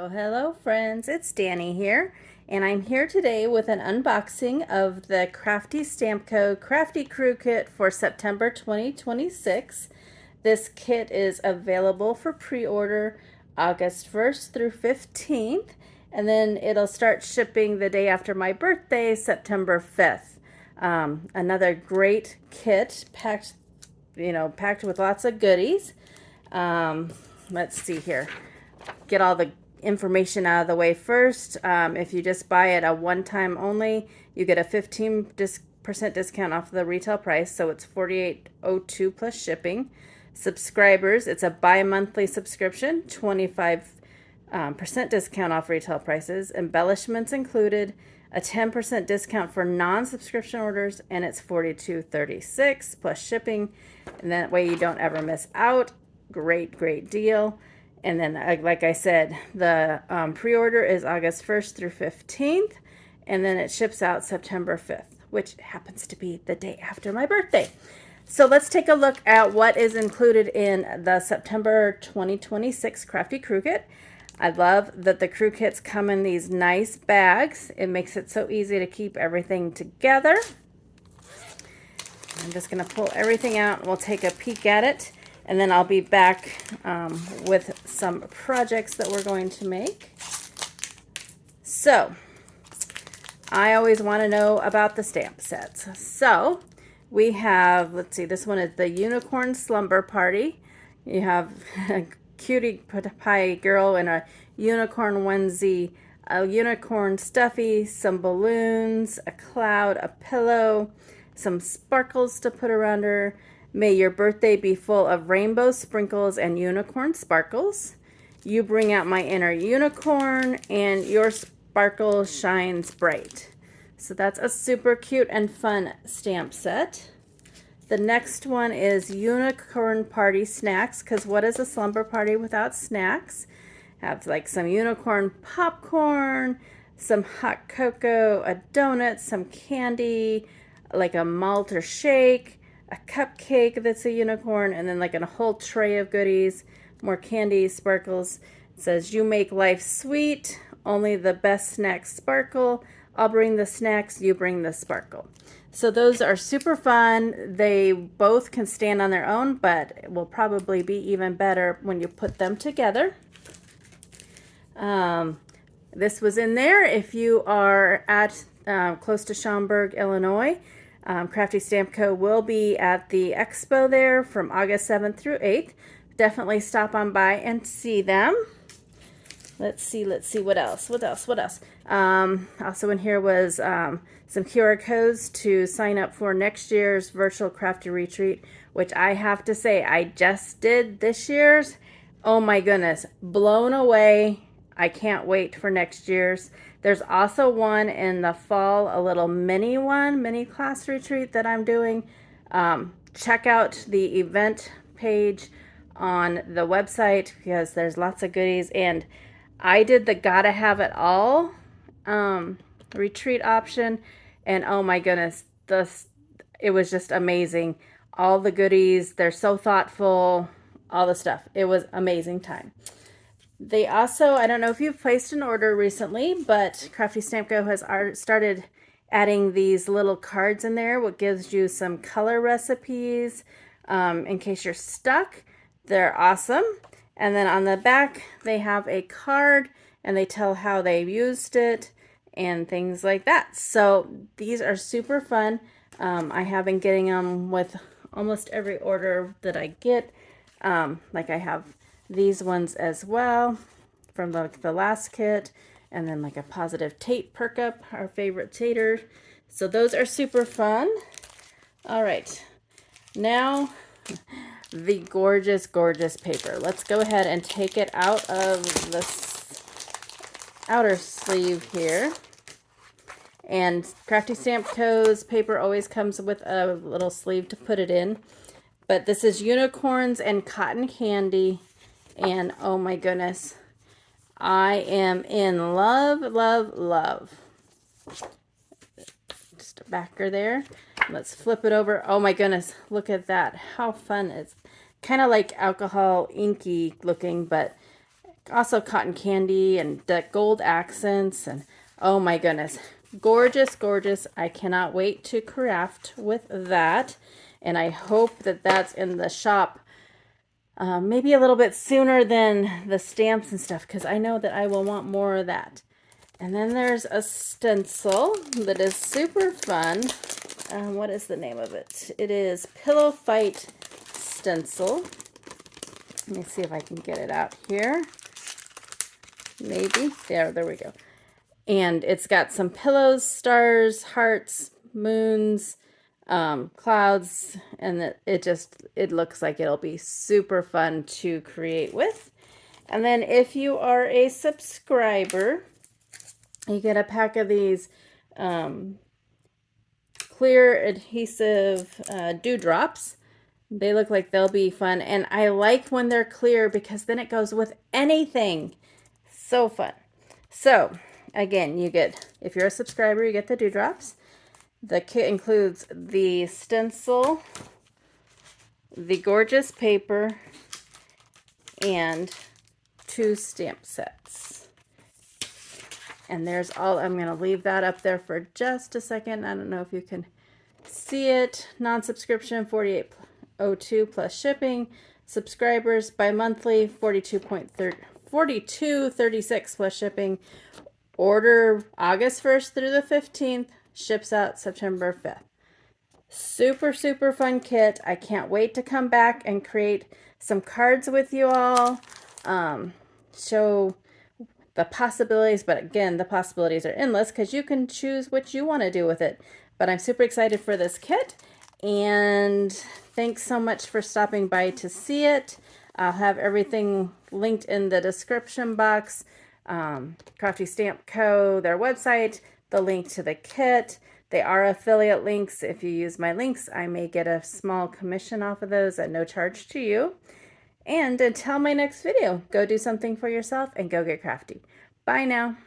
Hello friends, it's Danny here, and I'm here today with an unboxing of the Crafty Stamp Co. Crafty Crew Kit for September 2026. This kit is available for pre-order August 1st through 15th, and then it'll start shipping the day after my birthday, September 5th. Another great kit packed with lots of goodies. Let's see here. Get all the information out of the way first. If you just buy it a one-time only, you get a 15% discount off the retail price, so it's $48.02 plus shipping. Subscribers, it's a bi-monthly subscription, 25% discount off retail prices. Embellishments included, a 10% discount for non-subscription orders, and it's $42.36 plus shipping, and that way you don't ever miss out. Great deal. And then, like I said, the pre-order is August 1st through 15th, and then it ships out September 5th, which happens to be the day after my birthday. So let's take a look at what is included in the September 2026 Crafty Crew Kit. I love that the crew kits come in these nice bags. It makes it so easy to keep everything together. I'm just going to pull everything out, and we'll take a peek at it. And then I'll be back with some projects that we're going to make. So, I always want to know about the stamp sets. So, we have, let's see, this one is the Unicorn Slumber Party. You have a cutie pie girl in a unicorn onesie, a unicorn stuffy, some balloons, a cloud, a pillow, some sparkles to put around her. May your birthday be full of rainbow sprinkles and unicorn sparkles. You bring out my inner unicorn, and your sparkle shines bright. So that's a super cute and fun stamp set. The next one is Unicorn Party Snacks, because what is a slumber party without snacks? Have like some unicorn popcorn, some hot cocoa, a donut, some candy, like a malt or shake, a cupcake that's a unicorn, and then like a whole tray of goodies, more candy, sparkles. It says, you make life sweet, only the best snacks sparkle. I'll bring the snacks, you bring the sparkle. So those are super fun. They both can stand on their own, but it will probably be even better when you put them together. This was in there if you are at close to Schaumburg, Illinois. Crafty Stamp Co. will be at the expo there from August 7th through 8th. Definitely stop on by and see them. Let's see what else. Also in here was some QR codes to sign up for next year's virtual crafty retreat, which I have to say I just did this year's. Oh my goodness, blown away. I can't wait for next year's. There's also one in the fall, a little mini class retreat that I'm doing. Check out the event page on the website because there's lots of goodies. And I did the Gotta Have It All retreat option. And oh my goodness, it was just amazing. All the goodies, they're so thoughtful, all the stuff. It was amazing time. They also, I don't know if you've placed an order recently, but Crafty Stamp Co. has started adding these little cards in there, what gives you some color recipes in case you're stuck. They're awesome. And then on the back, they have a card, and they tell how they used it and things like that. So these are super fun. I have been getting them with almost every order that I get. Like I have these ones as well from the last kit, and then like a positive Tate perk up, our favorite tater. So those are super fun. All right, now the gorgeous paper. Let's go ahead and take it out of this outer sleeve here. And Crafty Stamp Co.'s paper always comes with a little sleeve to put it in, but this is unicorns and cotton candy. And oh my goodness, I am in love. Just a backer there. Let's flip it over. Oh my goodness, look at that. How fun. It's kind of like alcohol inky looking, but Also cotton candy and the gold accents, and oh my goodness, gorgeous, gorgeous. I cannot wait to craft with that, and I hope that that's in the shop maybe a little bit sooner than the stamps and stuff, because I know that I will want more of that. And then there's a stencil that is super fun. What is the name of it? It is Pillow Fight Stencil. Let me see if I can get it out here. Maybe. There we go. And it's got some pillows, stars, hearts, moons, clouds, and it looks like it'll be super fun to create with. And then if you are a subscriber, you get a pack of these clear adhesive dewdrops. They look like they'll be fun, and I like when they're clear because then it goes with anything. So fun. So again, you get, if you're a subscriber, you get the dewdrops. The kit includes the stencil, the gorgeous paper, and 2 stamp sets. And there's all, I'm going to leave that up there for just a second. I don't know if you can see it. Non-subscription, $48.02 plus shipping. Subscribers bi-monthly, $42.36 plus shipping. Order August 1st through the 15th. Ships out September 5th. Super, super fun kit. I can't wait to come back and create some cards with you all. Show the possibilities, but again, the possibilities are endless because you can choose what you want to do with it. But I'm super excited for this kit, and thanks so much for stopping by to see it. I'll have everything linked in the description box. Crafty Stamp Co, their website, the link to the kit. They are affiliate links. If you use my links, I may get a small commission off of those at no charge to you. And until my next video, go do something for yourself and go get crafty. Bye now.